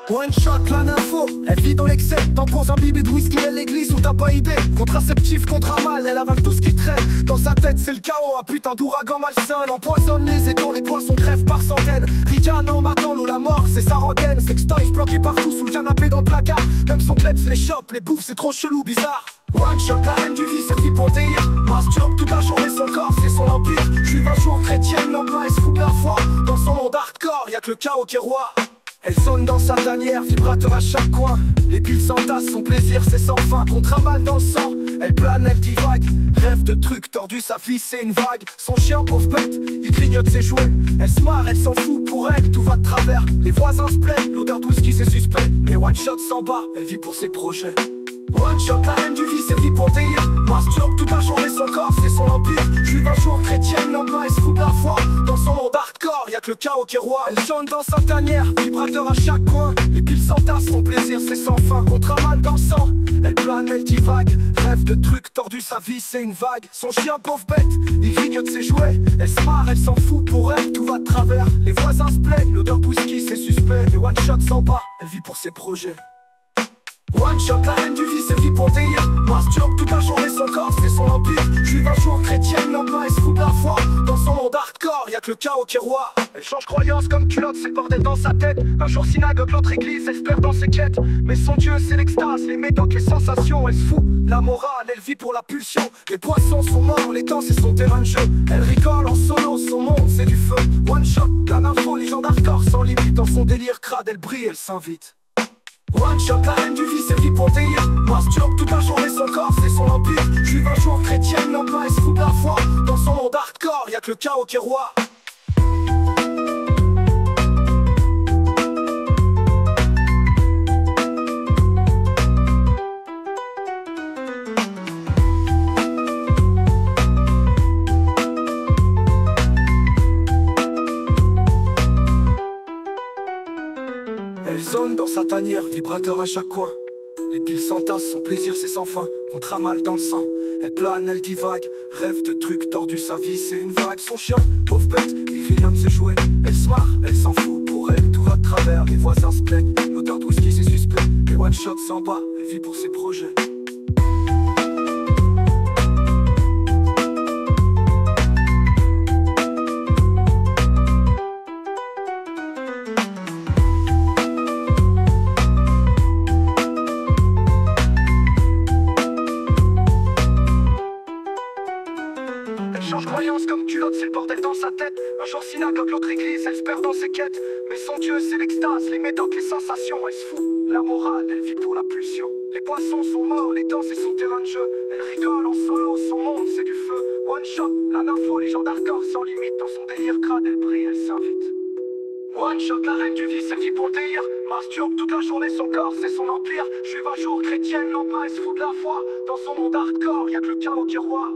One shot, la nympho, elle vit dans l'excès. T'emposes un bibé de whisky à l'église où t'as pas idée. Contraceptif, contre un mal, elle avale tout ce qui traîne. Dans sa tête c'est le chaos, un putain d'ouragan malsain. Empoisonne les étangs, les poissons crèvent par centaines. Rican en matin, l'eau la mort, c'est sa rengaine. Sextoys bloqué partout sous le canapé dans le placard. Même son kleps, les chopes, les bouffes, c'est trop chelou, bizarre. One shot, la reine du vice, servie pour délire. Masturbe toute la journée, son corps, c'est son empire. J'suis un jour chrétienne, l'homme elle se fout de la foi. Dans son monde hardcore, y'a que le chaos qui est roi. Elle sonne dans sa tanière, vibrateur à chaque coin. Les piles s'entassent, son plaisir c'est sans fin. Contre un mal dans le sang, elle plane, elle divague. Rêve de trucs tordus, sa vie c'est une vague. Son chien pauvre bête, il grignote ses jouets. Elle se marre, elle s'en fout, pour elle tout va de travers. Les voisins se plaignent, l'odeur de whisky c'est suspect. Mais one shot s'en bat, elle vit pour ses projets. One shot, la reine du vice, servie pour délire. Masturbe toute la journée, son corps c'est son empire. J'suis un jour chrétienne, l'homme elle se fout de la foi. Dans son monde hardcore, y'a que le chaos qui est roi. Elle sonne dans sa tanière, vibrateur à chaque coin. Les piles s'entassent, son plaisir c'est sans fin. Contre un mal dans le sang, elle plane, elle divague. Rêve de trucs tordus, sa vie c'est une vague. Son chien pauvre bête, il grignote ses jouets. Elle se marre, elle s'en fout, pour elle tout va de travers. Les voisins se plaignent, l'odeur de whisky c'est suspect. Mais one shot s'en bat, elle vit pour ses projets. One shot, la reine du vice, servie pour délire. Masturbe toute la journée, son corps c'est son empire. J'suis un jour chrétienne, l'homme elle se fout de la foi. Dans son monde hardcore, y'a que le chaos qui est roi. Elle change croyance comme culotte, c'est le bordel dans sa tête. Un jour synagogue, l'autre église, elle se perd dans ses quêtes. Mais son dieu c'est l'extase, les médocs, les sensations. Elle se fout, la morale, elle vit pour la pulsion. Les poissons sont morts, les temps c'est son terrain de jeu. Elle rigole en solo, son monde c'est du feu. One shot, la nympho, les gens hardcore sans limite. Dans son délire crade, elle brille, elle s'invite. One shot, la reine du vice, servie pour délire. Masturbe toute la journée, son corps c'est son empire. J'suis un jour chrétienne, l'homme elle se fout de la foi. Dans son monde hardcore, y'a que le chaos qui est roi. Elle sonne dans sa tanière, vibrateur à chaque coin. Les piles s'entassent, son plaisir c'est sans fin. Contre un mal dans le sang, elle plane, elle divague. Rêve de trucs tordus, sa vie c'est une vague. Son chien, pauvre bête, il fait rien de ses jouets. Elle se marre, elle s'en fout, pour elle tout va de travers. Les voisins se plaignent, l'odeur de whisky c'est suspect. Les one shot s'en bat, elle vit pour ses projets. Change croyance comme culotte, c'est le bordel dans sa tête. Un jour synagogue, l'autre église, elle se perd dans ses quêtes. Mais son dieu c'est l'extase, les médocs, les sensations. Elle se fout, la morale, elle vit pour la pulsion. Les poissons sont morts, les dents c'est son terrain de jeu. Elle rigole en solo, son monde c'est du feu. One shot, la nympho, les gens hardcore sans limite. Dans son délire crade, elle brille, elle s'invite. One shot, la reine du vice, elle vit pour délire. Masturbe toute la journée, son corps c'est son empire. J'suis un jour chrétienne, l'homme elle se fout de la foi. Dans son monde hardcore, y'a que le chaos qui est roi.